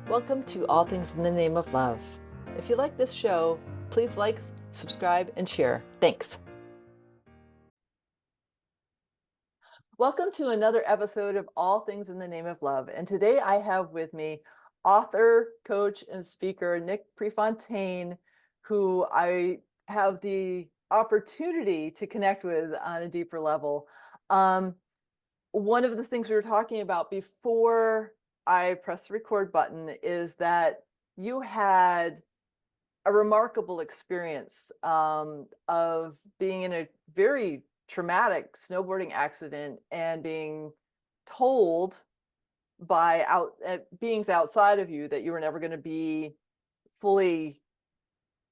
Welcome to All Things in the Name of Love. If you like this show, please like, subscribe, and share. Thanks. Welcome to another episode of All Things in the Name of Love. And today I have with me author, coach, and speaker Nick Prefontaine, who I have the opportunity to connect with on a deeper level. One of the things we were talking about before I pressed the record button is that you had a remarkable experience of being in a very traumatic snowboarding accident and being told by beings outside of you that you were never going to be fully,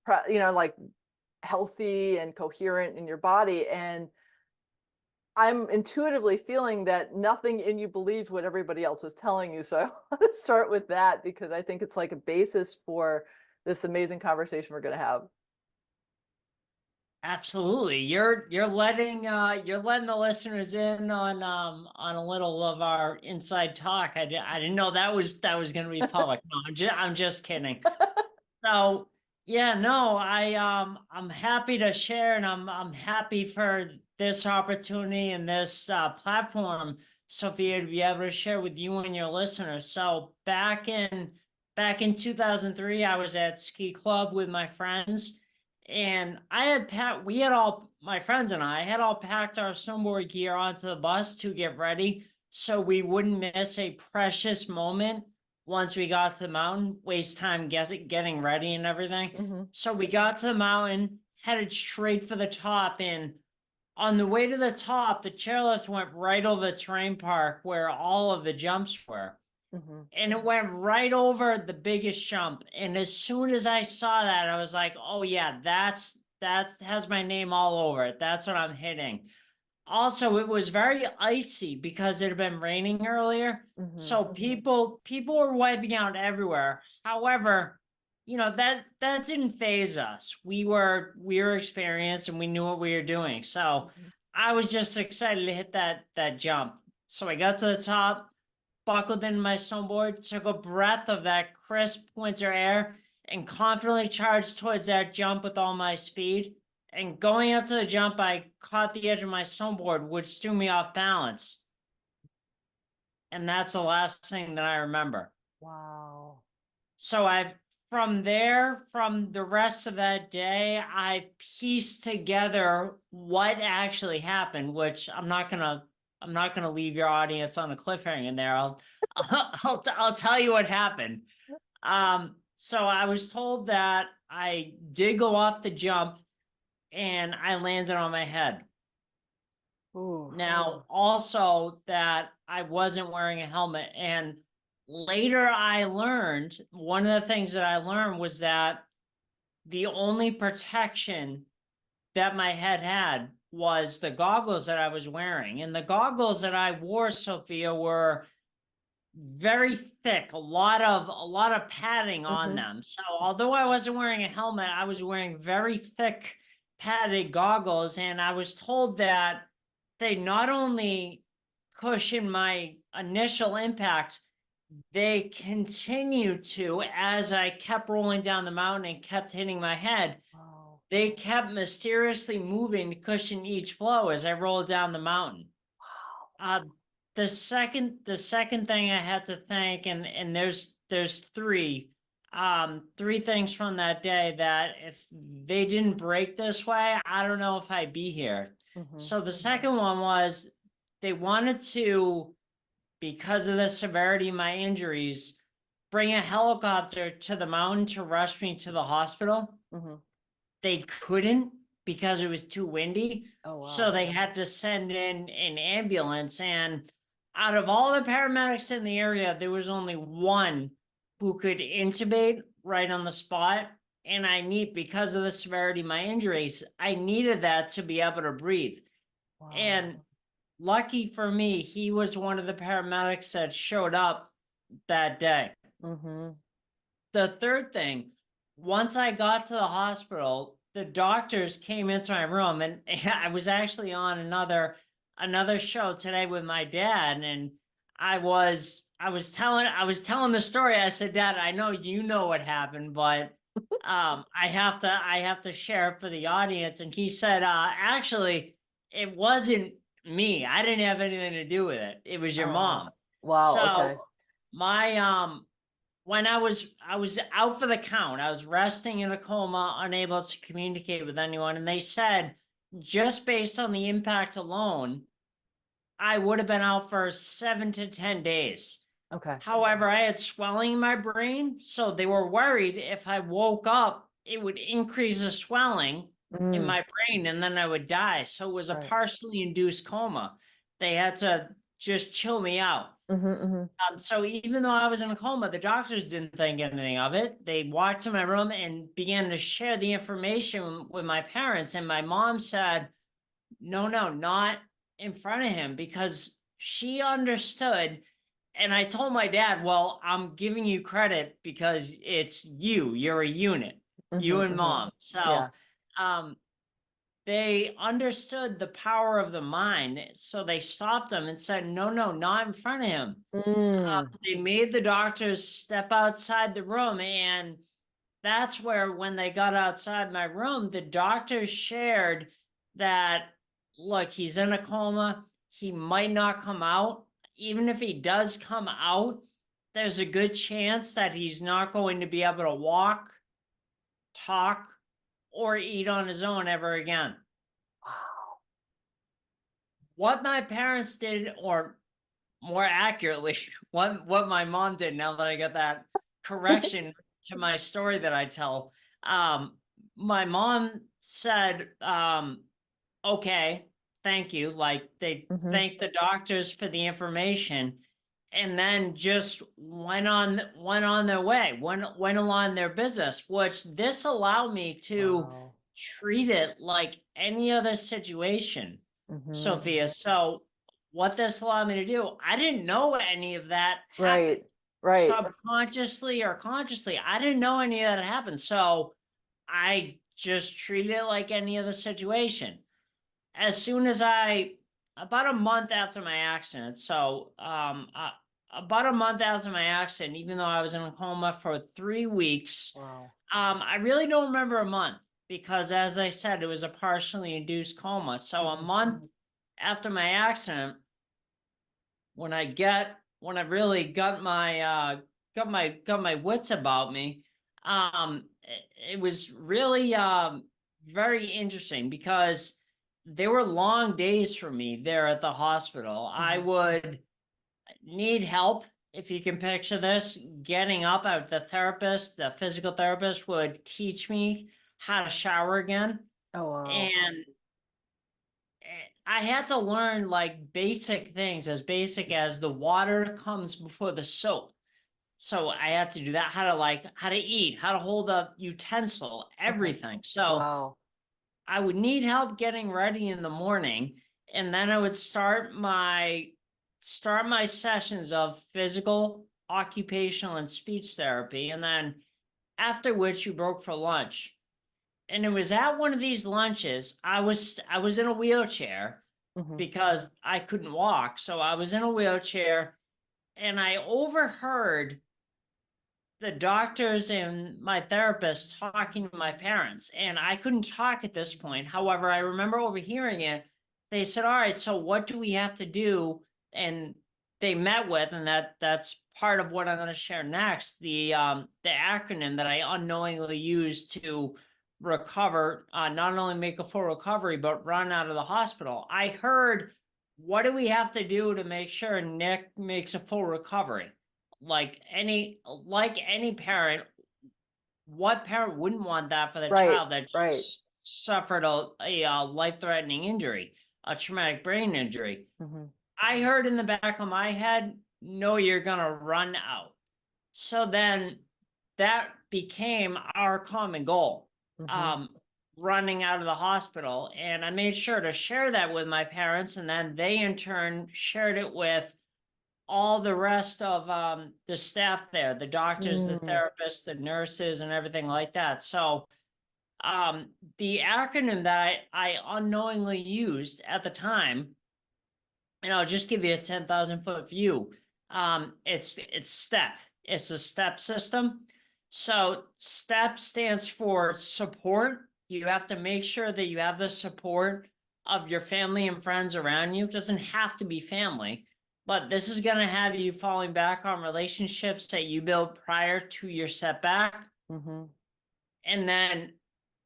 like healthy and coherent in your body. And I'm intuitively feeling that nothing in you believed what everybody else was telling you. So I want to start with that because I think it's like a basis for this amazing conversation we're going to have. Absolutely. You're letting the listeners in on a little of our inside talk. I didn't know that was going to be public. No, I'm just kidding. So, yeah, no, I'm happy to share, and I'm happy for this opportunity and this platform, Sophia, to be able to share with you and your listeners. So back in 2003, I was at ski club with my friends, and we had all my friends and I had all packed our snowboard gear onto the bus to get ready, so we wouldn't miss a precious moment once we got to the mountain, waste time getting ready and everything. Mm-hmm. So we got to the mountain, headed straight for the top, and on the way to the top, the chairlift went right over the terrain park where all of the jumps were. Mm-hmm. And it went right over the biggest jump. And as soon as I saw that, I was like, oh yeah, that has my name all over it. That's what I'm hitting. Also, it was very icy because it had been raining earlier. Mm-hmm. So people were wiping out everywhere. However, that didn't phase us. We were experienced and we knew what we were doing. So Mm-hmm. I was just excited to hit that jump. So I got to the top, buckled in my snowboard, took a breath of that crisp winter air, and confidently charged towards that jump with all my speed. And going up to the jump, I caught the edge of my snowboard, which threw me off balance. And that's the last thing that I remember. Wow. So from there, from the rest of that day, I pieced together what actually happened, which I'm not gonna leave your audience on a cliffhanger there. I'll tell you what happened. So I was told that I did go off the jump and I landed on my head. Ooh. Now, also that I wasn't wearing a helmet. And later I learned, one of the things that I learned was that the only protection that my head had was the goggles that I was wearing. And the goggles that I wore, Sophia, were very thick, a lot of padding on Mm-hmm. them. So although I wasn't wearing a helmet, I was wearing very thick padded goggles, and I was told that they not only cushion my initial impact, they continued to, as I kept rolling down the mountain and kept hitting my head, Wow. they kept mysteriously moving to cushion each blow as I rolled down the mountain. Uh, the second thing I had to thank, and there's three things from that day that if they didn't break this way, I don't know if I'd be here. Mm-hmm. So the second one was they wanted to, because of the severity of my injuries, bring a helicopter to the mountain to rush me to the hospital. Mm-hmm. They couldn't because it was too windy. Oh, So wow. they had to send in an ambulance. And out of all the paramedics in the area, there was only one who could intubate right on the spot. And because of the severity of my injuries, I needed that to be able to breathe. And Wow. lucky for me, he was one of the paramedics that showed up that day. Mm-hmm. The third thing, once I got to the hospital, the doctors came into my room, and I was actually on another show today with my dad, and I was I was telling the story. I said, Dad, I know you know what happened, but I have to share it for the audience. And he said, actually, it wasn't me. I didn't have anything to do with it. It was your Oh, mom. wow. Okay. So my when I was out for the count, I was resting in a coma, unable to communicate with anyone, and they said just based on the impact alone, I would have been out for 7 to 10 days. Okay. However, I had swelling in my brain, so they were worried if I woke up, it would increase the swelling in Mm, my brain and then I would die. So it was a right. partially induced coma. They had to just chill me out. Hmm. So even though I was in a coma, the doctors didn't think anything of it. They walked to my room and began to share the information with my parents. And my mom said, no, no, not in front of him, because she understood. And I told my dad, well, I'm giving you credit because it's you. You're a unit, you and Hmm. mom. So Yeah. um, they understood the power of the mind. So they stopped him and said, no, no, not in front of him. Mm. They made the doctors step outside the room. And that's where, when they got outside my room, the doctors shared that, look, he's in a coma. He might not come out. Even if he does come out, there's a good chance that he's not going to be able to walk, talk, or eat on his own ever again. Wow. What my parents did, or more accurately, what my mom did, now that I got that correction to my story that I tell, um, my mom said, okay, thank you. Like, they Hmm. thanked the doctors for the information, and then just went on their way, went along their business, which this allowed me to Wow. treat it like any other situation, Hmm. Sophia. So what this allowed me to do, I didn't know any of that happened, Right. Right. subconsciously or consciously. I didn't know any of that happened. So I just treated it like any other situation. As soon as about a month after my accident, about a month after my accident, even though I was in a coma for 3 weeks, Wow. I really don't remember a month because, as I said, it was a partially induced coma. So a Hmm. month after my accident, when I really got my wits about me, it was really very interesting because there were long days for me there at the hospital. I Hmm. would need help, if you can picture this, getting up. The physical therapist would teach me how to shower again, Oh, wow. and I had to learn like basic things, as basic as the water comes before the soap. So I had to do that, how to eat, how to hold a utensil, Uh-huh. everything. So Wow. I would need help getting ready in the morning, and then I would start my sessions of physical, occupational, and speech therapy, and then after which you broke for lunch. And it was at one of these lunches, I was in a wheelchair Hmm. because I couldn't walk. So I was in a wheelchair, and I overheard the doctors and my therapist talking to my parents. And I couldn't talk at this point. However, I remember overhearing it. They said, all right, so what do we have to do? And they met with, and that's part of what I'm going to share next, the acronym that I unknowingly used to recover, not only make a full recovery, but run out of the hospital. I heard, what do we have to do to make sure Nick makes a full recovery? Like any parent, what parent wouldn't want that for their Right. child that Right. just suffered a life-threatening injury, a traumatic brain injury? Hmm. I heard in the back of my head, no, you're gonna run out. So then that became our common goal, Hmm. um, running out of the hospital. And I made sure to share that with my parents, and then they in turn shared it with all the rest of the staff there, the doctors, the Mm. therapists, the nurses, and everything like that. So um, the acronym that I unknowingly used at the time, and I'll just give you a 10,000 foot view. It's STEP. It's a STEP system. So STEP stands for support. You have to make sure that you have the support of your family and friends around you. It doesn't have to be family, but this is going to have you falling back on relationships that you built prior to your setback. Mm-hmm. And then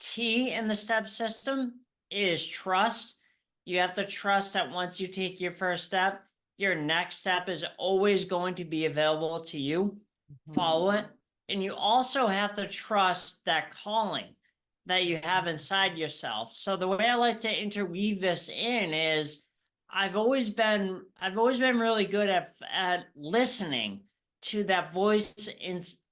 T in the STEP system is trust. You have to trust that once you take your first step, your next step is always going to be available to you. Follow it. And you also have to trust that calling that you have inside yourself. So the way I like to interweave this in is I've always been really good at listening to that voice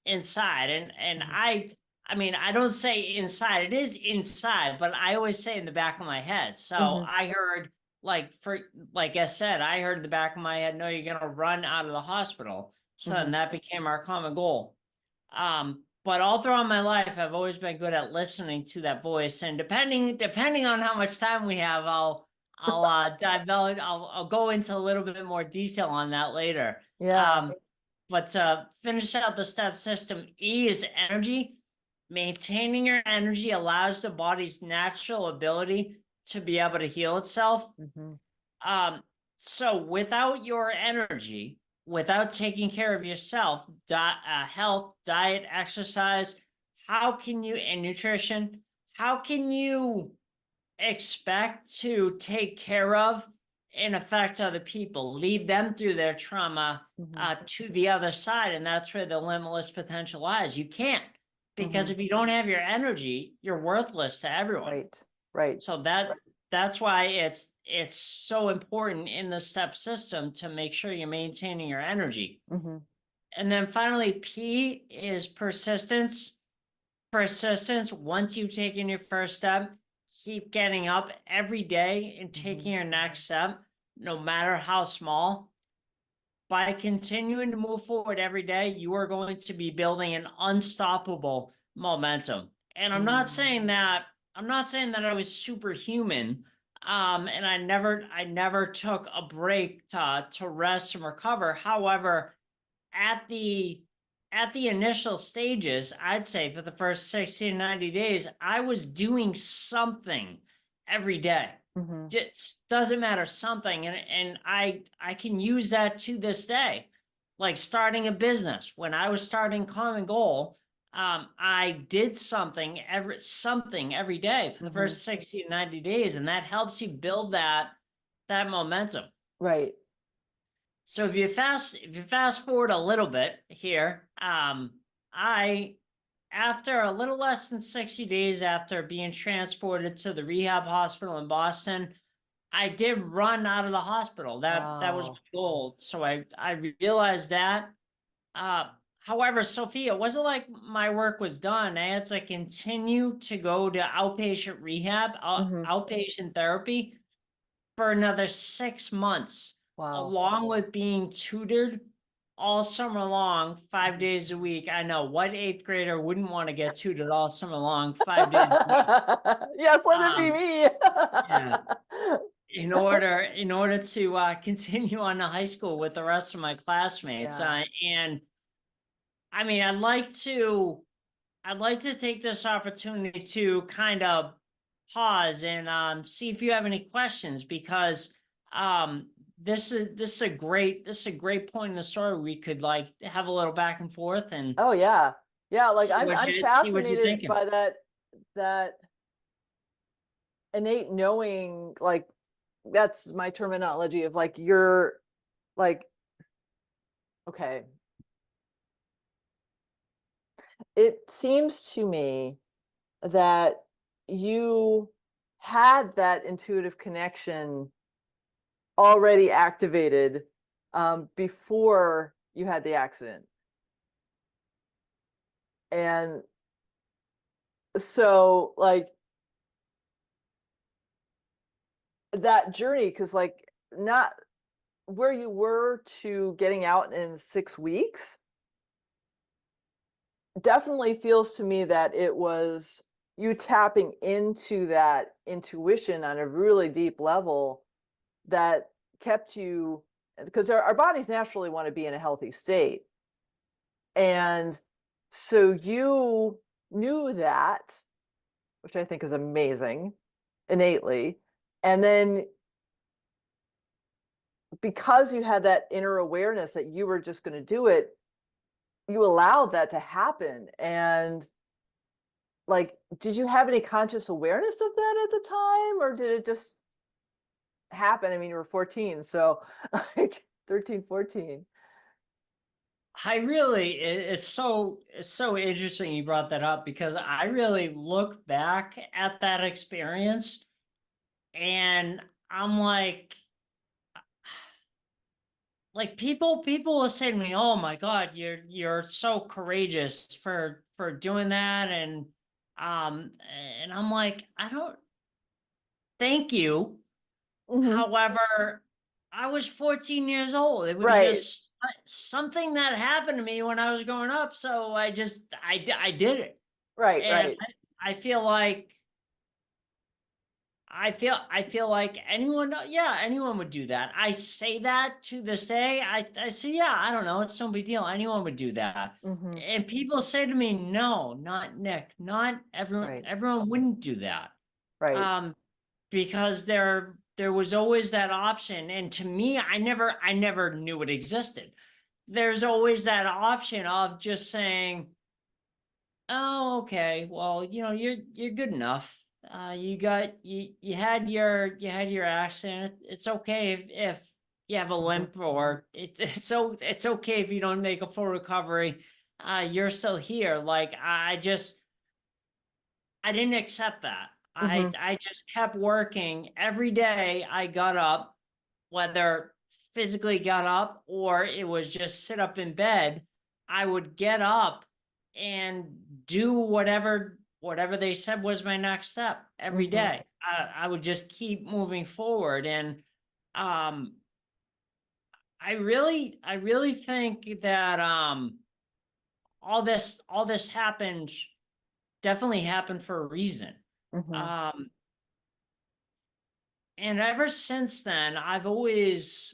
inside. And I mean, I don't say inside, it is inside, but I always say in the back of my head. So Mm-hmm. I heard, like I said, I heard in the back of my head, no, you're gonna run out of the hospital. So then Mm-hmm. that became our common goal. But all throughout my life, I've always been good at listening to that voice. And depending on how much time we have, I'll go into a little bit more detail on that later. Yeah. But to finish out the step system, E is energy. Maintaining your energy allows the body's natural ability to be able to heal itself. Mm-hmm. So without your energy, without taking care of yourself, health, diet, exercise, and nutrition, how can you expect to take care of and affect other people, lead them through their trauma Mm-hmm. to the other side? And that's where the limitless potential lies. You can't, because Mm-hmm. if you don't have your energy, you're worthless to everyone. Right. Right. So that's why it's so important in the step system to make sure you're maintaining your energy. Mm-hmm. And then finally, P is persistence. Persistence. Once you've taken your first step, keep getting up every day and taking your next step, no matter how small. By continuing to move forward every day, you are going to be building an unstoppable momentum. And I'm not saying that I was superhuman. And I never took a break to rest and recover. However, at the at the initial stages, I'd say for the first 60 to 90 days, I was doing something every day. Mm-hmm. Just doesn't matter, something. And I can use that to this day. Like starting a business. When I was starting Common Goal, I did something every day for the Mm-hmm. first 60 to 90 days, and that helps you build that momentum. Right. So if you fast forward a little bit here, I after a little less than 60 days after being transported to the rehab hospital in Boston, I did run out of the hospital. That was Wow. my goal. So I realized that. Uh, However, Sophia, it wasn't like my work was done. I had to continue to go to outpatient rehab, Mm-hmm. outpatient therapy for another 6 months, Wow. along with being tutored all summer long, 5 days a week. I know, what eighth grader wouldn't want to get tutored all summer long, 5 days a week? Yes, let it be Um, me. yeah. In order to continue on to high school with the rest of my classmates, Yeah. and I mean, I'd like to take this opportunity to kind of pause and see if you have any questions, because um, this is a great point in the story. We could like have a little back and forth and Oh yeah. Yeah, like I'm see what you're fascinated thinking. by that innate knowing, like that's my terminology of like you're like, okay. It seems to me that you had that intuitive connection already activated before you had the accident. And so like that journey, because like not where you were to getting out in 6 weeks, definitely feels to me that it was you tapping into that intuition on a really deep level that kept you because our bodies naturally want to be in a healthy state. And so you knew that, which I think is amazing, innately. And then because you had that inner awareness that you were just going to do it, you allowed that to happen. And like, did you have any conscious awareness of that at the time, or did it just happen? I mean, you were 14, so like 13, 14. It's so interesting you brought that up, because I really look back at that experience and I'm like people will say to me, "Oh my God, you're so courageous for doing that," and I'm like, I don't thank you. Mm-hmm. However, I was 14 years old. It was Right, just something that happened to me when I was growing up. So I did it. right, And right. I feel like, I feel like anyone, yeah, anyone would do that. I say that to this day. I say, yeah, I don't know. It's no big deal. Anyone would do that. Mm-hmm. And people say to me, no, not Nick, not everyone. Right, Everyone wouldn't do that. right. Um, because there was always that option, and to me, I never knew it existed. There's always that option of just saying, oh, okay, well, you're good enough. You had your accident. It's okay if you have a Mm-hmm. limp, or it's okay if you don't make a full recovery. You're still here. Like, I didn't accept that. Mm-hmm. I just kept working every day. I got up, whether physically got up or it was just sit up in bed. I would get up and do whatever they said was my next step every Mm-hmm. day. I would just keep moving forward, and um, I really think that all this happened, definitely happened for a reason. Mm-hmm. Um, and ever since then, I've always,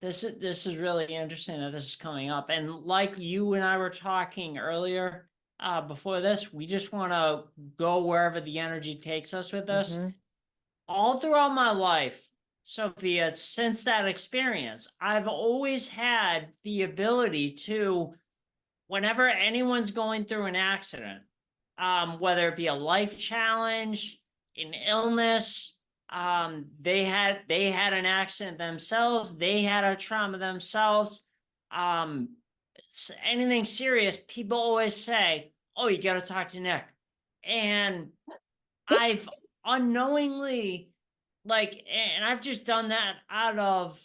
this is really interesting that this is coming up. And like you and I were talking earlier, before this, we just want to go wherever the energy takes us with this. Mm-hmm. All throughout my life, Sophia, since that experience, I've always had the ability to, whenever anyone's going through an accident, whether it be a life challenge, an illness, they had an accident themselves, they had a trauma themselves, um, anything serious, people always say, "Oh, you got to talk to Nick," and I've unknowingly, like, and I've just done that out of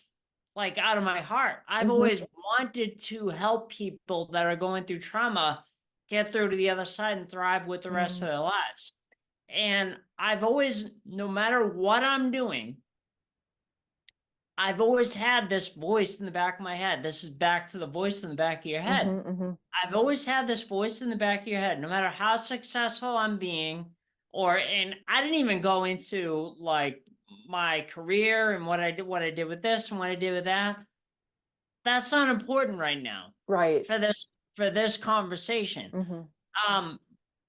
my heart. I've Mm-hmm. always wanted to help people that are going through trauma get through to the other side and thrive with the rest Mm-hmm. of their lives. And I've always, no matter what I'm doing, I've always had this voice in the back of my head. This is back to the voice in the back of your head. Mm-hmm. I've always had this voice in the back of your head, no matter how successful I'm being, and I didn't even go into like my career and what I did with this and what I did with that. That's not important right now Right. for this conversation. Mm-hmm. Um,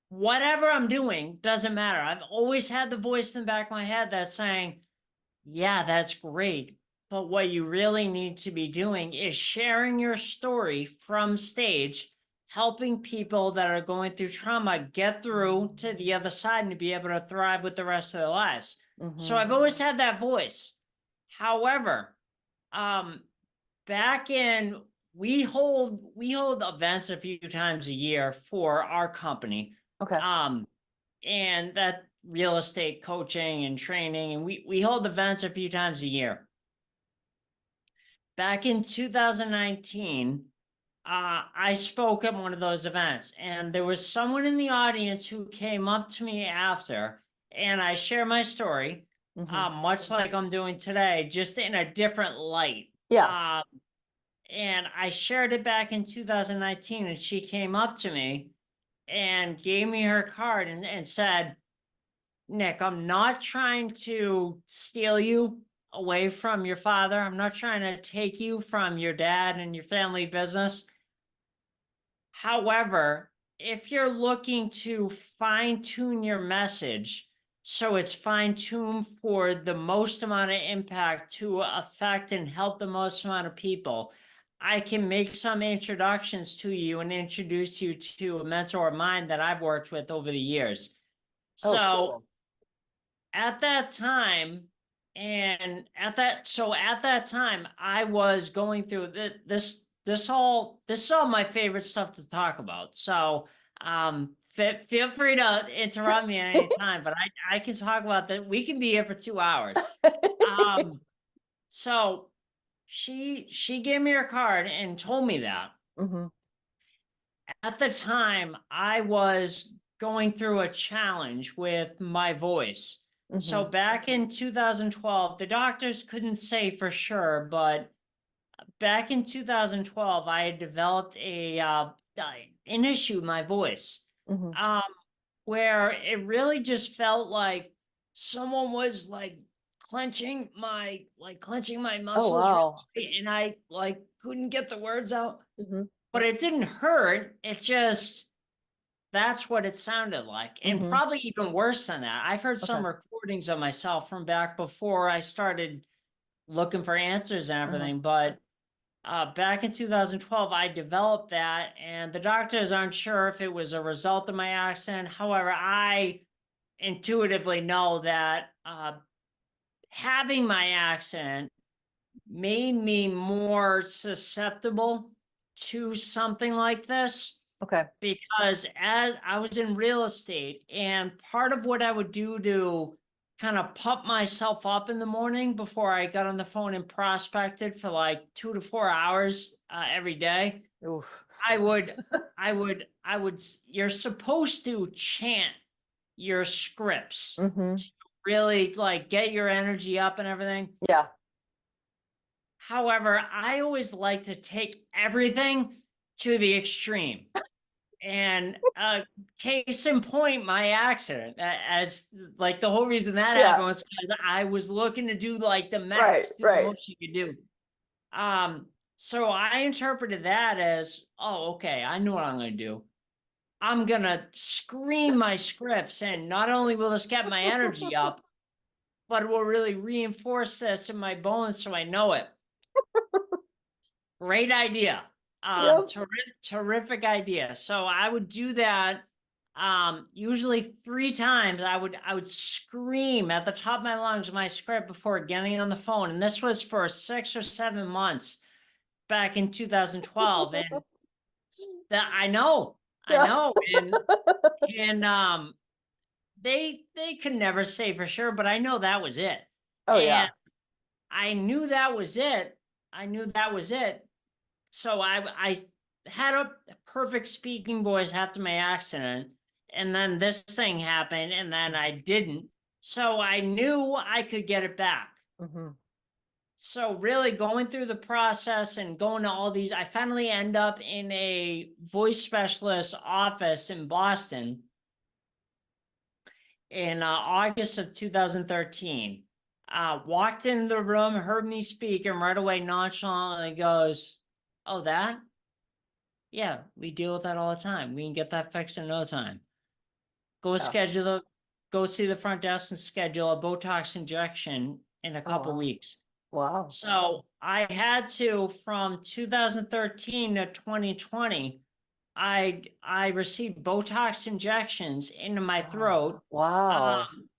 whatever I'm doing doesn't matter. I've always had the voice in the back of my head that's saying, yeah, that's great. But what you really need to be doing is sharing your story from stage, helping people that are going through trauma get through to the other side and to be able to thrive with the rest of their lives. So Mm-hmm. I've always had that voice. However, um, back in we hold events a few times a year for our company. Okay. Um, and that real estate coaching and training, and we hold events a few times a year. Back in 2019, I spoke at one of those events, and there was someone in the audience who came up to me after, and I share my story, Mm-hmm. much like I'm doing today, just in a different light. Yeah. Um, and I shared it back in 2019, and she came up to me and gave me her card and said, Nick, I'm not trying to steal you away from your father. I'm not trying to take you from your dad and your family business. However, if you're looking to fine tune your message so it's fine tuned for the most amount of impact to affect and help the most amount of people, I can make some introductions to you and introduce you to a mentor of mine that I've worked with over the years. Oh, So cool. at that time, at that time, I was going through this is all my favorite stuff to talk about. So feel free to interrupt me at any time, but I can talk about that. We can be here for 2 hours. Um, so she gave me her card and told me that. Hmm. At the time, I was going through a challenge with my voice. So Hmm. back in 2012, the doctors couldn't say for sure, but back in 2012, I had developed an issue with my voice, Hmm. um, where it really just felt like someone was clenching my Oh, muscles really wow. tight, and I couldn't get the words out. Hmm. But it didn't hurt. It just that's what it sounded like. And Hmm. probably even worse than that. I've heard Okay. some recordings of myself from back before I started looking for answers and Uh-huh. everything. But back in 2012, I developed that, and the doctors aren't sure if it was a result of my accident. However, I intuitively know that having my accident made me more susceptible to something like this, Okay. because as I was in real estate, and part of what I would do to kind of pump myself up in the morning before I got on the phone and prospected for like 2 to 4 hours every day, Oof. I would, you're supposed to chant your scripts Hmm. to really get your energy up and everything. Yeah. However, I always like to take everything to the extreme. And case in point, my accident, as the whole reason that Yeah. happened was because I was looking to do the Right. max, do the Right. most you could do. So I interpreted that as, oh, okay, I know what I'm going to do. I'm going to scream my scripts, and not only will this get my energy up, but it will really reinforce this in my bones so I know it. Great idea. Yep. Terrific idea. So I would do that usually 3 times. I would scream at the top of my lungs my script before getting on the phone. And this was for 6 or 7 months back in 2012. And that I Yeah. know. And they could never say for sure, but I know that was it. Oh, And yeah. I knew that was it. I knew that was it. So I had a perfect speaking voice after my accident, and then this thing happened, and then I didn't. So I knew I could get it back. Hmm. So really going through the process and going to all these, I finally end up in a voice specialist office in Boston in August of 2013. Walked in the room, heard me speak, and right away nonchalantly goes, "Oh, that? Yeah, we deal with that all the time. We can get that fixed in no time. Go Yeah. schedule the, go see the front desk and schedule a Botox injection in a Oh, couple wow. weeks." Wow. So I had to, from 2013 to 2020, I received Botox injections into my Oh, throat, wow. um,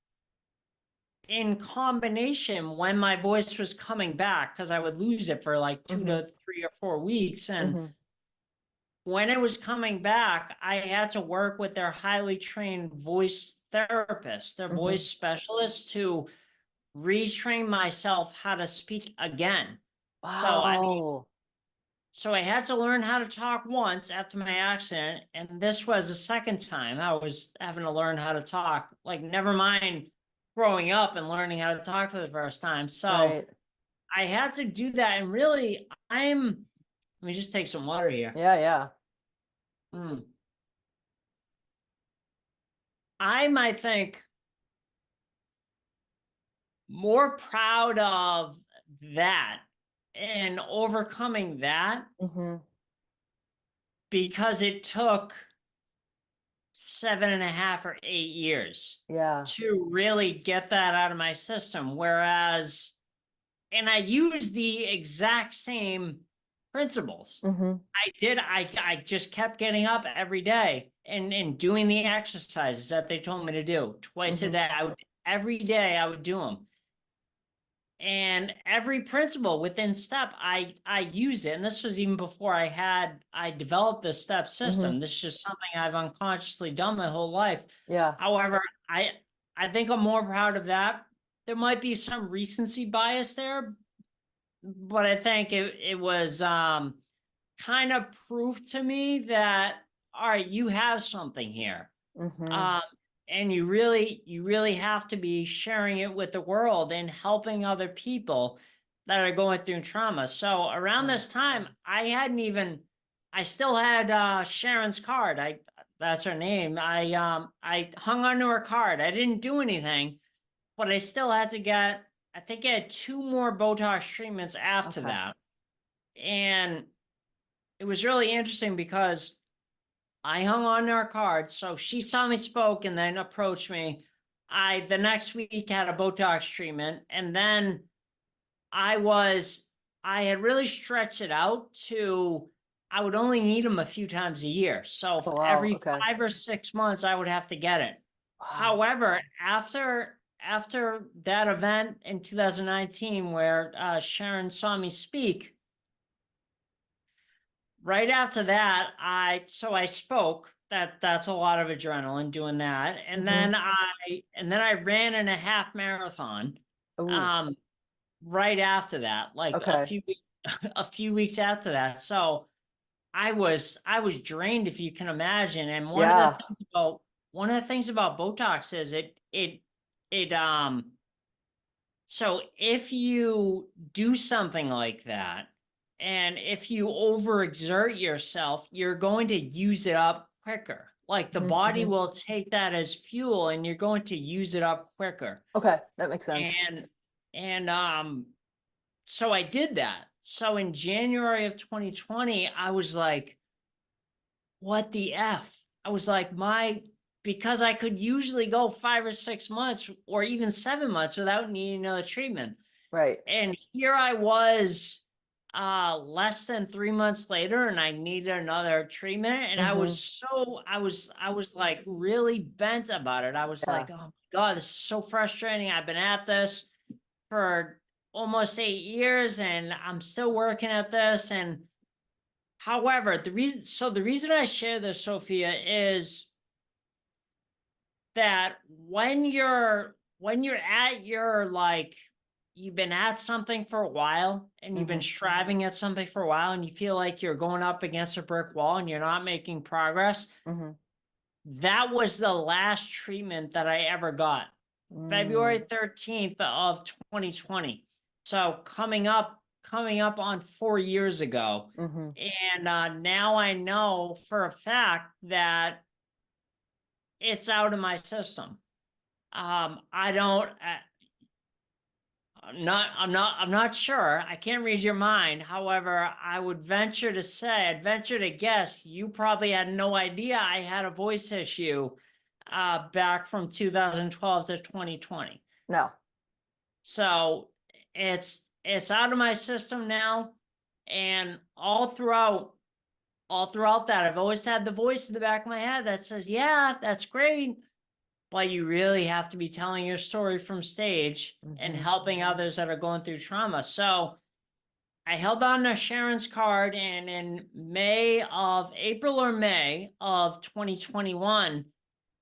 in combination when my voice was coming back, because I would lose it for like two Hmm. to 3 or 4 weeks. And Hmm. when it was coming back, I had to work with their highly trained voice therapist, their Hmm. voice specialist, to retrain myself how to speak again. So Wow. so I had to learn how to talk once after my accident, and this was the second time I was having to learn how to talk. Like, never mind growing up and learning how to talk for the first time. So Right. I had to do that, and really, let me just take some water here. Yeah. Yeah. Mm. I might think more proud of that and overcoming that Hmm. because it took 7.5 or 8 years Yeah. to really get that out of my system. Whereas, and I use the exact same principles. Hmm. I just kept getting up every day and doing the exercises that they told me to do twice a Hmm. day. Every day I would do them. And every principle within step I use it. And this was even before I developed the step Hmm. system. This is just something I've unconsciously done my whole life. Yeah. However, I think I'm more proud of that. There might be some recency bias there, but I think it was kind of proof to me that, all right, you have something here. Hmm. um, and you really have to be sharing it with the world and helping other people that are going through trauma. So around Yeah. this time, I still had Sharon's card. I That's her name. I hung onto her card. I didn't do anything, but I still had to get, I think I had two more Botox treatments after Okay. that. And it was really interesting because I hung on to her card. So she saw me spoke and then approached me. I the next week had a Botox treatment, and then I was I had really stretched it out to I would only need them a few times a year. So Oh, for wow. every Okay. 5 or 6 months, I would have to get it. Wow. However, after that event in 2019, where Sharon saw me speak, right after that, I spoke. That's a lot of adrenaline doing that. And Hmm. then I ran in a half marathon Oh, um right after that, like okay. a few weeks after that. So I was drained, if you can imagine. And Yeah. one of the things about Botox is it so if you do something like that, and if you overexert yourself, you're going to use it up quicker. Like the body Hmm. will take that as fuel and you're going to use it up quicker. Okay. That makes sense. And so I did that. So in January of 2020, I was like, what the F? I was like, because I could usually go 5 or 6 months or even 7 months without needing another treatment. Right. And here I was less than 3 months later and I needed another treatment. And Hmm. I was like really bent about it. I was Yeah. like, oh my God, this is so frustrating. I've been at this for almost 8 years and I'm still working at this. And however, the reason I share this, Sophia, is that when you're at your like you've been at something for a while and you've been Hmm. striving at something for a while and you feel like you're going up against a brick wall and you're not making progress. Hmm. That was the last treatment that I ever got. February Mm. 13th of 2020. So coming up on 4 years ago. Hmm. And now I know for a fact that it's out of my system. I don't. I'm not sure. I can't read your mind. However, I'd venture to guess, you probably had no idea I had a voice issue back from 2012 to 2020. No. So it's out of my system now, and all throughout that, I've always had the voice in the back of my head that says, "Yeah, that's great." But you really have to be telling your story from stage and Hmm. helping others that are going through trauma. So I held on to Sharon's card, and in April or May of 2021,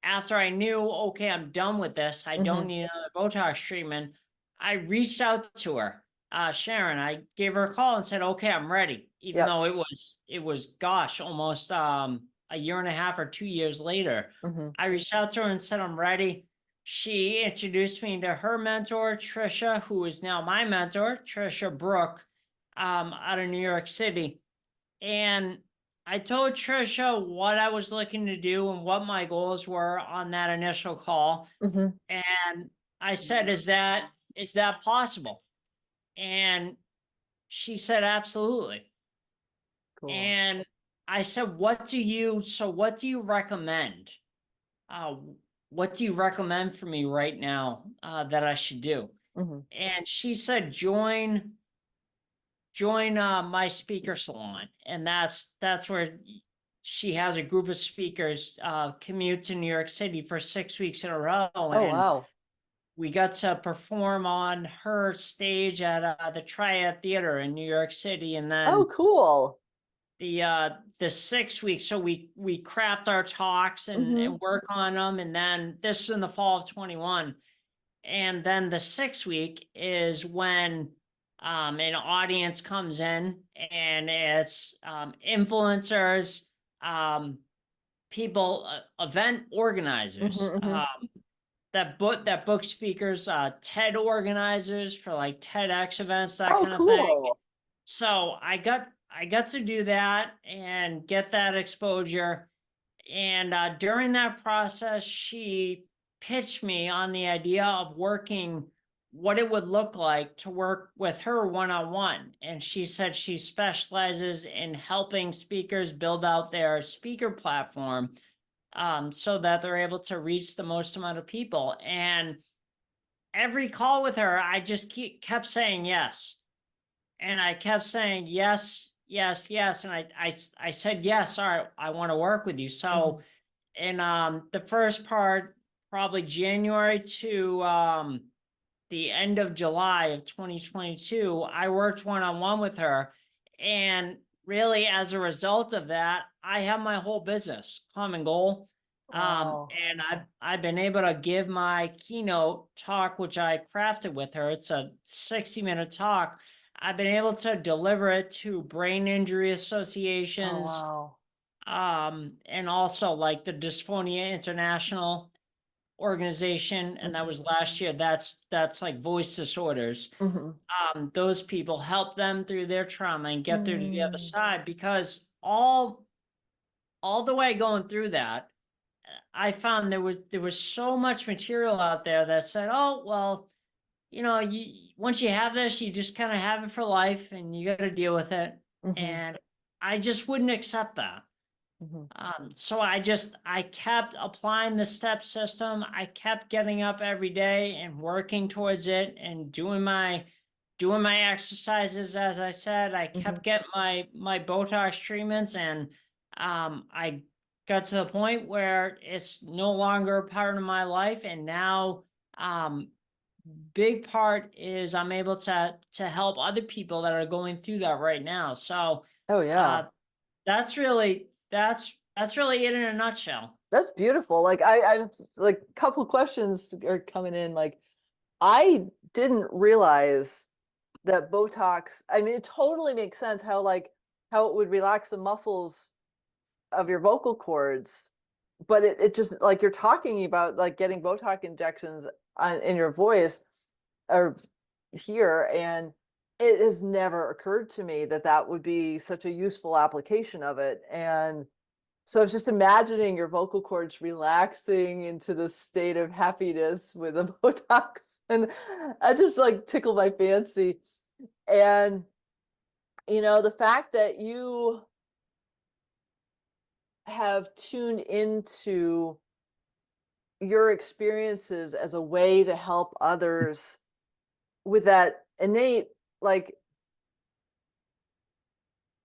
after I knew, okay, I'm done with this, I don't Hmm. need another Botox treatment, I reached out to her, Sharon. I gave her a call and said, okay, I'm ready. Even Yep. though gosh, almost a year and a half or 2 years later, Hmm. I reached out to her and said, I'm ready. She introduced me to her mentor, Trisha, who is now my mentor, Trisha Brook, out of New York City. And I told Trisha what I was looking to do and what my goals were on that initial call. Hmm. And I said, is that is that possible? And she said, absolutely. Cool. And I said, what do you recommend? Uh, what do you recommend for me right now that I should do? Mhm. And she said, join my speaker salon. And that's where she has a group of speakers commute to New York City for 6 weeks in a row. Oh, And wow. we got to perform on her stage at the Triad Theater in New York City. And Oh, then cool. the 6 weeks, so we craft our talks Mhm. and work on them. And then this is in the fall of 21. And then the 6 week is when an audience comes in, and it's influencers, um, people, event Mhm, organizers, mhm. that book speakers, TED organizers for like TEDx events, that Oh, kind of thing. cool. So I got to do that and get that exposure. And during that process, she pitched me on the idea of working, what it would look like to work with her one on one. And she said she specializes in helping speakers build out their speaker platform, so that they're able to reach the most amount of people. And every call with her, I just kept saying yes. And I kept saying yes, yes, yes. And I said, yes, all right, I want to work with you. So Mhm. in the first part, probably January to the end of July of 2022, I worked one on one with her. And really, as a result of that, I have my whole business, Common Goal. Wow. And I've been able to give my keynote talk, which I crafted with her. It's a 60-minute talk. I've been able to deliver it to brain injury Oh, associations, wow. and also like the Dysphonia International organization, and that Mhm. was last year. That's like voice disorders. Mhm. Those people help them through their trauma and get through to the other Mm. side, because all the way going through that, I found there was so much material out there that said, oh well, you once you have this, you just kind of have it for life and you got to deal with it. Mhm. And I just wouldn't accept that. Mhm. So I kept applying the step system. I kept getting up every day and working towards it and doing my exercises. As I said, I Mhm. kept getting my Botox treatments, and I got to the point where it's no longer a part of my life. And now, um, big part is I'm able to help other people that are going through that right now. So Oh, yeah. uh, that's really it in a nutshell. That's beautiful. Like I like a couple questions are coming in. Like I didn't realize that Botox, I mean, it totally makes sense how how it would relax the muscles of your vocal cords, but it just like you're talking about like getting Botox injections in your voice or here, and it has never occurred to me that that would be such a useful application of it. And so it's just imagining your vocal cords relaxing into this state of happiness with the Botox, and I just like tickled my fancy. And the fact that you have tuned into your experiences as a way to help others with that innate, like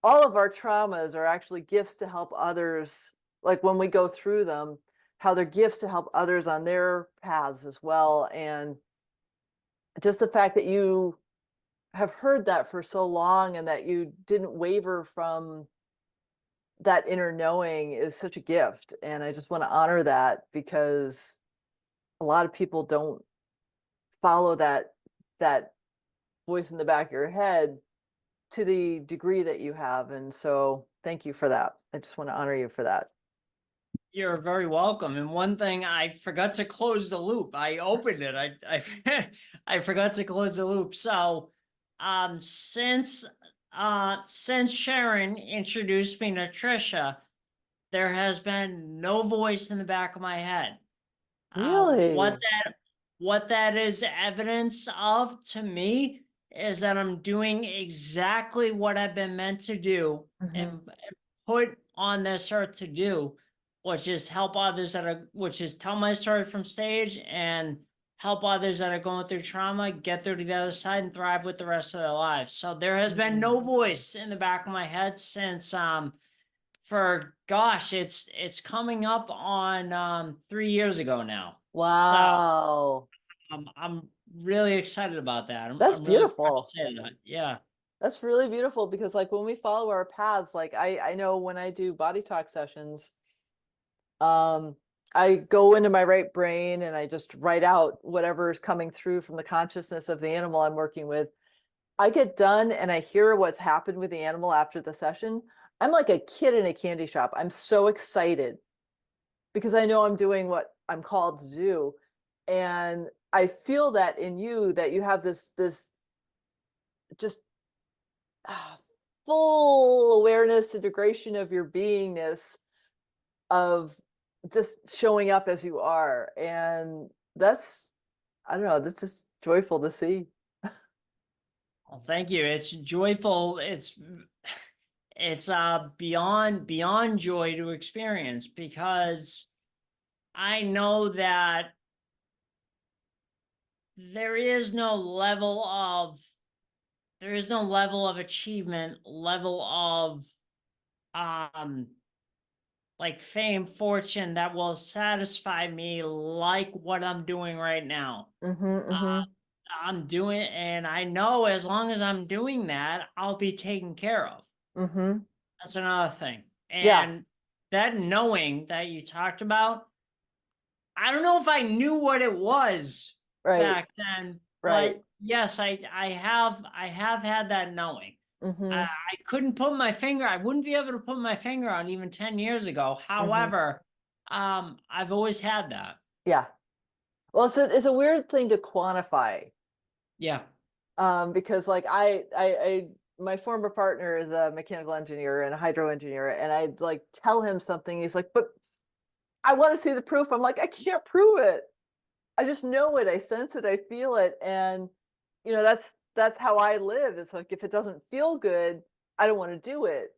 all of our traumas are actually gifts to help others, like when we go through them, how they're gifts to help others on their paths as well. And just the fact that you have heard that for so long and that you didn't waver from that inner knowing is such a gift. And I just want to honor that because a lot of people don't follow that voice in the back of your head to the degree that you have. And so thank you for that. I just want to honor you for that. You're very welcome. And one thing, I forgot to close the loop. I opened it. I forgot to close the loop. So, since Sharon introduced me to Trisha, there has been no voice in the back of my head. What Really? what that is evidence of to me is that I'm doing exactly what I've been meant to do Hmm. and put on this earth to do, which is help others which is tell my story from stage and help others that are going through trauma get through to the other side and thrive with the rest of their lives. So there has been Hmm. no voice in the back of my head since for gosh, it's coming up on 3 years ago now. So Wow. I'm really excited about that. That's I'm really proud to beautiful. say that. Yeah. That's really beautiful because like when we follow our paths, like I know when I do body talk sessions, um, I go into my right brain and I just write out whatever is coming through from the consciousness of the animal I'm working with. I get done and I hear what's happened with the animal after the session. I'm like a kid in a candy shop. I'm so excited because I know I'm doing what I'm called to do. And I feel that in you that you have this just ah, full awareness, integration of your beingness of just showing up as you are. And that's, I don't know, that's just joyful to see. Well, thank you. It's joyful. It's beyond joy to experience because I know that there is no level of there is no level of achievement, level of um like fame, fortune that will satisfy me like what I'm doing right now. Hmm. Uh, Hmm. I'm doing, and I know as long as I'm doing that, I'll be taken care of. Hmm. That's another thing. Yeah. And that knowing that you talked about, I don't know if I knew what it was Right. back then, Right. but yes, I have had that knowing. Hmm. I couldn't put my finger, I wouldn't be able to put my finger on even 10 years ago. Hmm. However, I've always had that. Yeah. Well, it's a weird thing to quantify, Yeah. because like my former partner is a mechanical engineer and a hydro engineer, and I'd like tell him something. He's like, "But I want to see the proof." I'm like, "I can't prove it. I just know it. I sense it. I feel it." And that's how I live. It's like if it doesn't feel good, I don't want to do it.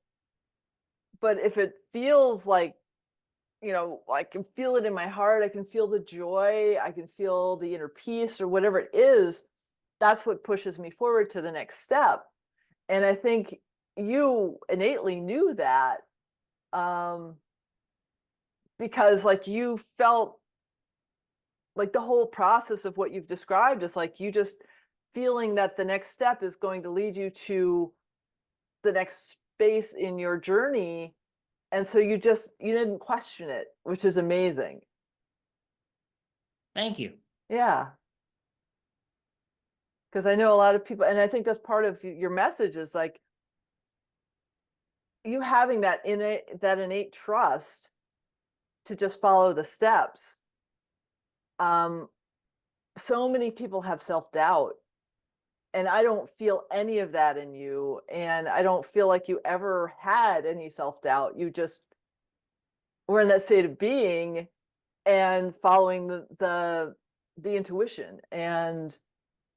But if it feels like I can feel it in my heart. I can feel the joy. I can feel the inner peace or whatever it is. That's what pushes me forward to the next step. And I think you innately knew that, um, because like you felt like the whole process of what you've described is like you just feeling that the next step is going to lead you to the next space in your journey. And so you didn't question it, which is amazing. Thank you. Yeah. Because I know a lot of people, and I think that's part of your message is like you having that innate trust to just follow the steps. Um, so many people have self-doubt, and I don't feel any of that in you, and I don't feel like you ever had any self-doubt. You just were in that state of being and following the intuition, and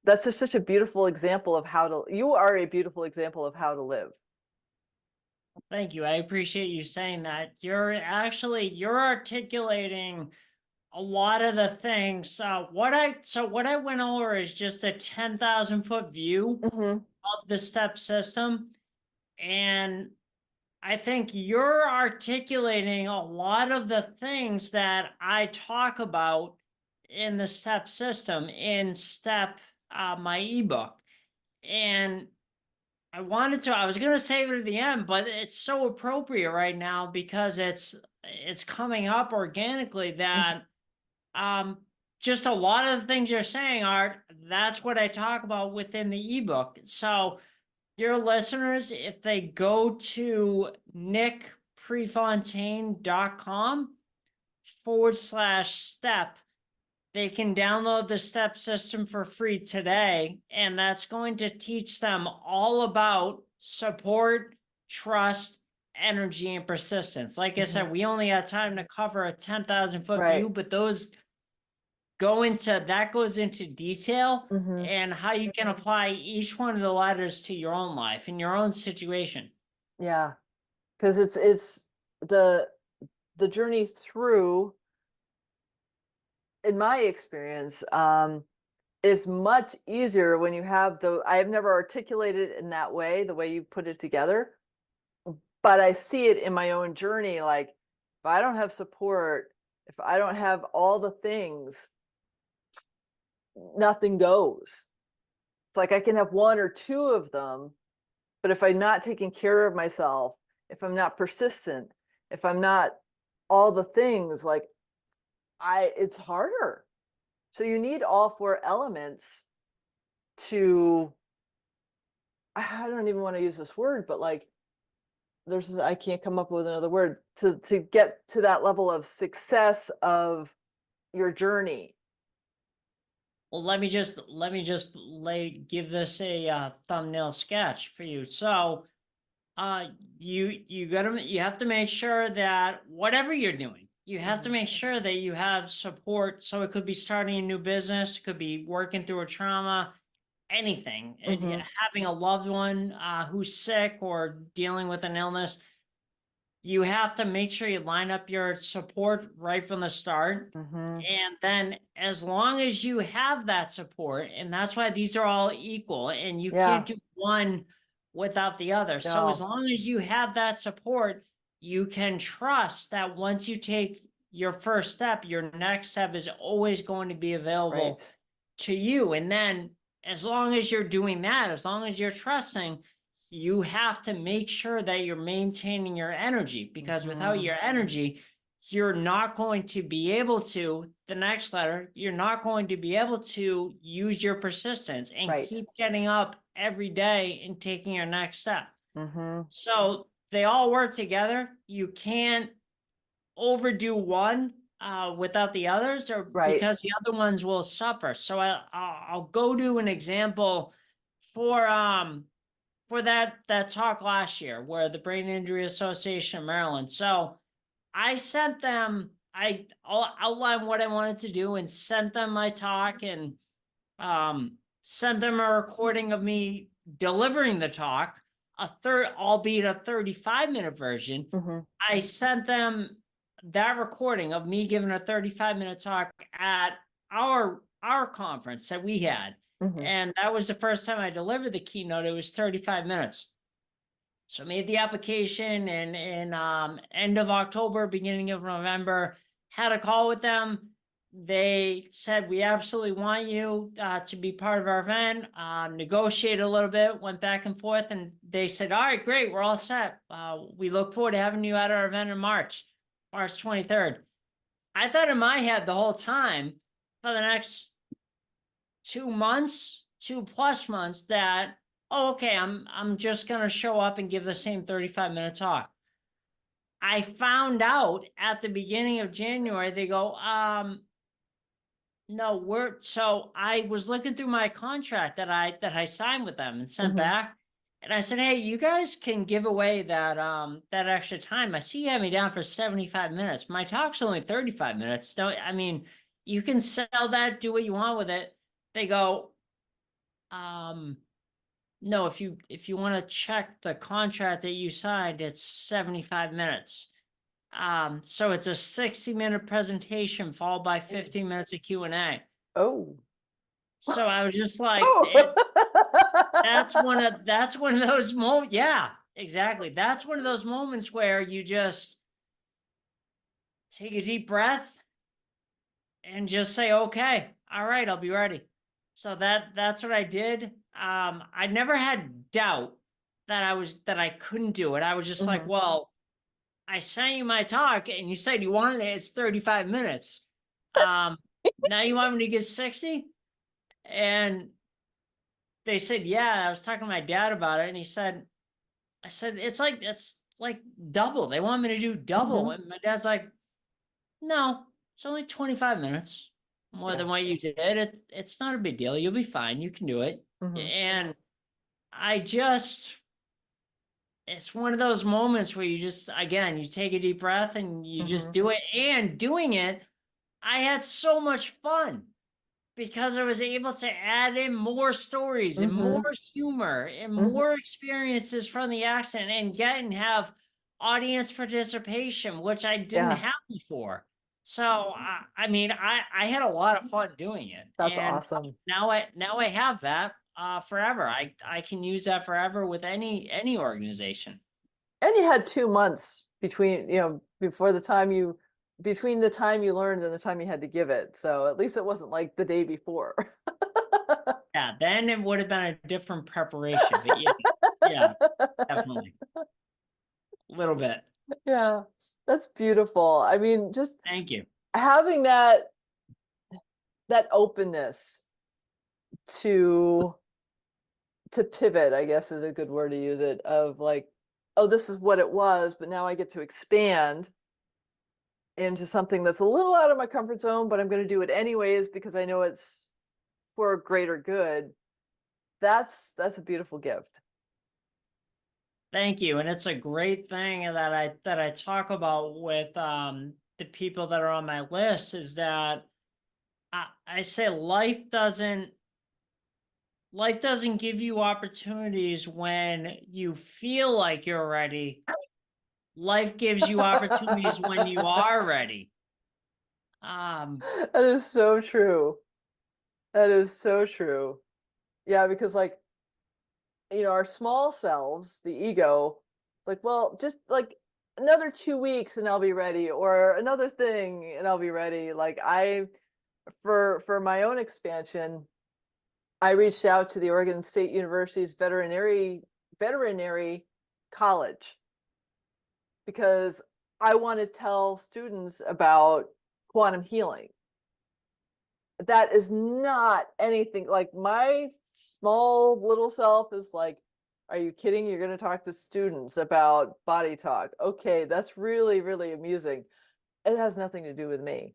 that's just such a beautiful example of how to. You are a beautiful example of how to live. Thank you. I appreciate you saying that. You're articulating a lot of the things. What I went over is just a 10,000 foot view Hmm. of the step system, and I think you're articulating a lot of the things that I talk about in the step system in step my ebook. And I was gonna save it at the end, but it's so appropriate right now because it's coming up organically Hmm. that um just a lot of the things you're saying are that's what I talk about within the ebook. So your listeners, if they go to nickprefontaine.com/step, they can download the step system for free today. And that's going to teach them all about support, trust, energy, and persistence. Like I Hmm. said, we only had time to cover a 10,000 foot view, Right. but that goes into detail Hmm. and how you can apply each one of the letters to your own life and your own situation. Yeah, because it's the the journey through, in my experience, is much easier when you have the. I have never articulated it in that way, the way you put it together, but I see it in my own journey. Like, if I don't have support, if I don't have all the things, nothing goes. It's like I can have one or two of them, but if I'm not taking care of myself, if I'm not persistent, if I'm not all the things, like, it's harder. So you need all four elements to, I don't even want to use this word, but like, I can't come up with another word to get to that level of success of your journey. Well, let me just give this a thumbnail sketch for you. So, uh, you have to make sure that whatever you're doing, you have to Mhm. make sure that you have support. So it could be starting a new business, it could be working through a trauma, anything. Mhm. Having a loved one who's sick or dealing with an illness, you have to make sure you line up your support right from the start. Mhm. And then, as long as you have that support, and that's why these are all equal, and you can't Yeah. do one without the other. So, as No. long as you have that support, you can trust that once you take your first step, your next step is always going to be available Right. to you. And then, as long as you're doing that, as long as you're trusting, you have to make sure that you're maintaining your energy, because without Mhm. your energy, you're not going to be able to, the next letter, you're not going to be able to use your persistence and Right. keep getting up every day and taking your next step. Mhm. So they all work together. You can't overdo one without the others, or Right. because the other ones will suffer. So I'll go to an example for that talk last year, where the Brain Injury Association of Maryland. So I sent them. I'll outline what I wanted to do and sent them my talk, and sent them a recording of me delivering the talk, albeit a 35-minute version. Mhm. I sent them that recording of me giving a 35-minute talk at our conference that we had. Mhm. And that was the first time I delivered the keynote. It was 35 minutes. So I made the application in end of October, beginning of November, had a call with them. They said, we absolutely want you to be part of our event. Negotiated a little bit, went back and forth, and they said, all right, great, we're all set. We look forward to having you at our event in March 23rd. I thought in my head the whole time, for the next 2 months, 2+ months, that, oh, okay, I'm just gonna show up and give the same 35-minute talk. I found out at the beginning of January, they go, no, so I was looking through my contract that I signed with them and sent Mhm. back. And I said, hey, you guys can give away that extra time. I see you have me down for 75 minutes. My talk's only 35 minutes. Don't, I mean, you can sell that, do what you want with it. They go, um, no, if you want to check the contract that you signed, it's 75 minutes. So it's a 60-minute presentation followed by 15 minutes of Q&A. Oh. So I was just like, Oh. that's one of those moments. Yeah, exactly. That's one of those moments where you just take a deep breath and just say, okay, all right, I'll be ready. So that's what I did. I never had doubt that I couldn't do it. I was just like, Mhm. well, I sent you my talk and you said you wanted it. It's 35 minutes. Now you want me to give 60? And they said, yeah. I was talking to my dad about it, and I said, it's like double. They want me to do double. Mhm. And my dad's like, no, it's only 25 minutes more Yeah. than what you did. It's not a big deal. You'll be fine. You can do it. Mhm. And I just, it's one of those moments where you just, again, you take a deep breath and you just Mhm. do it. And doing it, I had so much fun because I was able to add in more stories and more Mm-hmm. humor and Mm-hmm. more experiences from the accent and get and have audience participation, which I didn't Yeah, have before. So I mean, I had a lot of fun doing it, that's and awesome. now I have that forever. I can use that forever with any organization. And you had 2 months between, before the time you, between the time you learned and the time you had to give it. So at least it wasn't like the day before. Yeah, then it would have been a different preparation, but yeah, yeah, definitely a little bit. Yeah, that's beautiful. I mean, just Thank you. having that openness to pivot, I guess is a good word to use it, of like, oh, this is what it was, but now I get to expand into something that's a little out of my comfort zone, but I'm going to do it anyways because I know it's for a greater good. That's a beautiful gift. Thank you. And it's a great thing that I talk about with the people that are on my list is that I say life doesn't give you opportunities when you feel like you're ready. Life gives you opportunities when you are ready. Um That is so true. That is so true. Yeah, because like, our small selves, the ego, like, well, just like another 2 weeks and I'll be ready, or another thing and I'll be ready. Like for my own expansion, I reached out to the Oregon State University's veterinary college because I want to tell students about quantum healing. That is not anything like my small little self is like, are you kidding? You're going to talk to students about body talk. Okay, that's really, really amusing. It has nothing to do with me.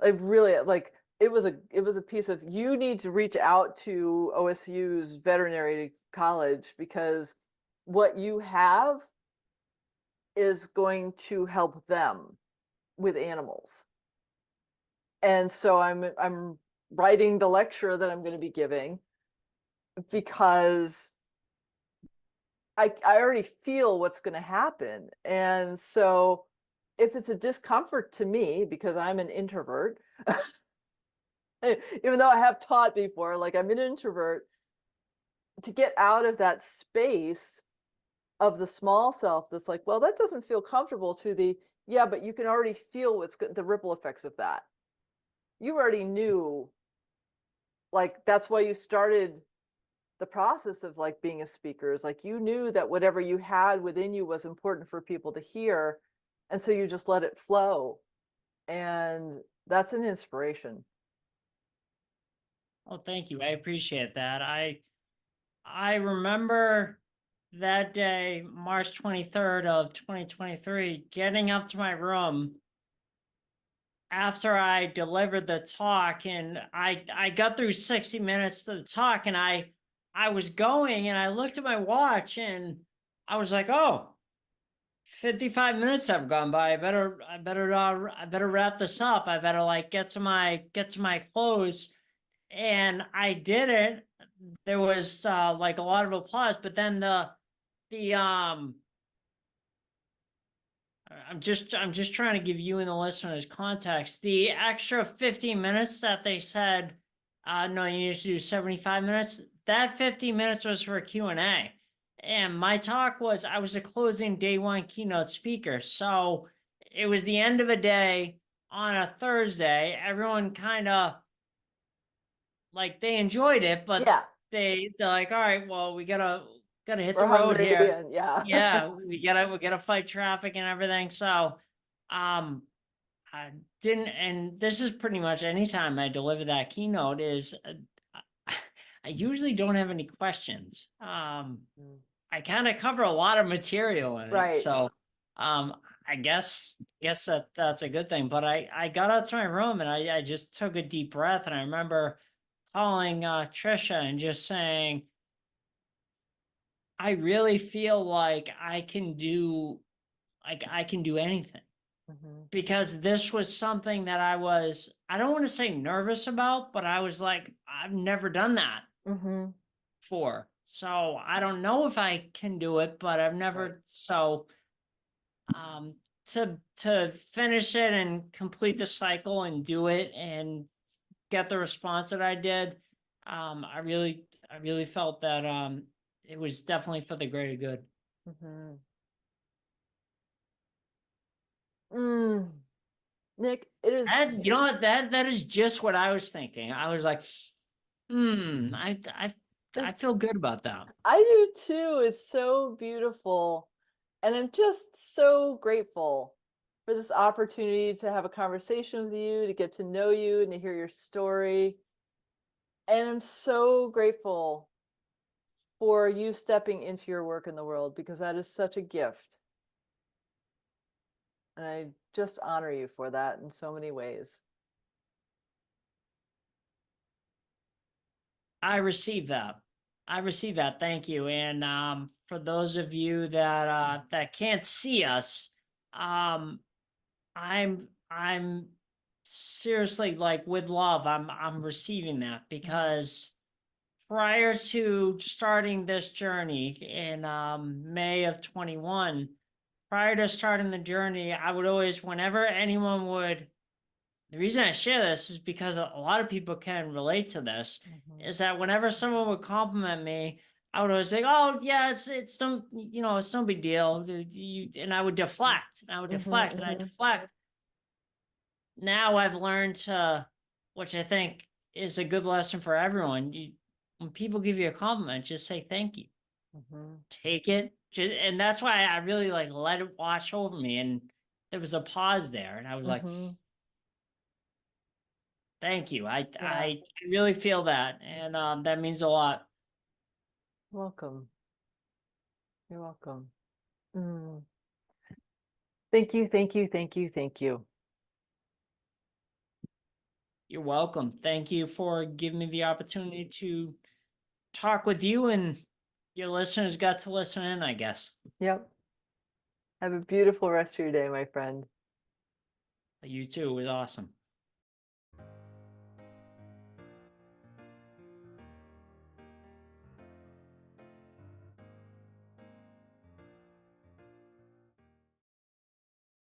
Like really, like it was a piece of, you need to reach out to OSU's veterinary college because what you have is going to help them with animals. And so I'm writing the lecture that I'm going to be giving because I already feel what's going to happen. And so if it's a discomfort to me because I'm an introvert, even though I have taught before, like I'm an introvert, to get out of that space of the small self that's like, well, that doesn't feel comfortable, to the, yeah, but you can already feel what's good, the ripple effects of that. You already knew, like, that's why you started the process of like being a speaker, is like you knew that whatever you had within you was important for people to hear. And so you just let it flow. And that's an inspiration. oh, thank you. I appreciate that. I remember that day, March 23rd of 2023, getting up to my room after I delivered the talk, and I got through 60 minutes of the talk, and I was going and I looked at my watch and I was like, "Oh, 55 minutes have gone by. I better wrap this up. I better like get to my clothes." And I did it. There was like a lot of applause, but then the I'm just trying to give you and the listeners context. The extra 15 minutes that they said, no, you need to do 75 minutes. That 50 minutes was for a Q&A. And my talk was, I was a closing day one keynote speaker. So it was the end of a day on a Thursday. Everyone kind of like they enjoyed it, but Yeah, they're like, all right, well, we gotta hit the we're road hungry here. and yeah. Yeah, we gotta fight traffic and everything. So um I didn't, and this is pretty much anytime I deliver that keynote is I usually don't have any questions. I kind of cover a lot of material in it. Right. So um I guess that's a good thing. But I got out to my room and I just took a deep breath, and I remember calling Trisha and just saying, I really feel like I can do anything. Mm-hmm. because this was something that I don't want to say nervous about, but I was like, I've never done that Mm-hmm. before. So I don't know if I can do it, but I've Right. never, so um to finish it and complete the cycle and do it and get the response that I did, I really felt that it was definitely for the greater good. Mm-hmm. Mm. Nick, it And you know is. what, that is just what I was thinking. I was like, I It's, feel good about that. I do too. It's so beautiful. And I'm just so grateful for this opportunity to have a conversation with you, to get to know you and to hear your story. And I'm so grateful for you stepping into your work in the world because that is such a gift. And I just honor you for that in so many ways. I received that. I received that. Thank you. And for those of you that can't see us, um, I'm seriously, like, with love. I'm receiving that Mhm, because prior to starting this journey in May of 21, prior to starting the journey, I would always, whenever anyone would, the reason I share this is because a lot of people can relate to this, mhm, is that whenever someone would compliment me, I would always be like, "Oh yeah, it's no, it's no big deal." And I would deflect, and I would mhm, deflect, and I mhm, deflect. Now I've learned to, which I think is a good lesson for everyone. When people give you a compliment, just say thank you. mhm. Take it, and that's why I really like let it wash over me. And there was a pause there, and I was like, Mhm. "Thank you." I Yeah, I really feel that, and that means a lot. welcome. You're welcome. Mm. Thank you, thank you, thank you, thank you. You're welcome. Thank you for giving me the opportunity to talk with you, and your listeners got to listen in, I guess. Yep. Have a beautiful rest of your day, my friend. You too. It was awesome.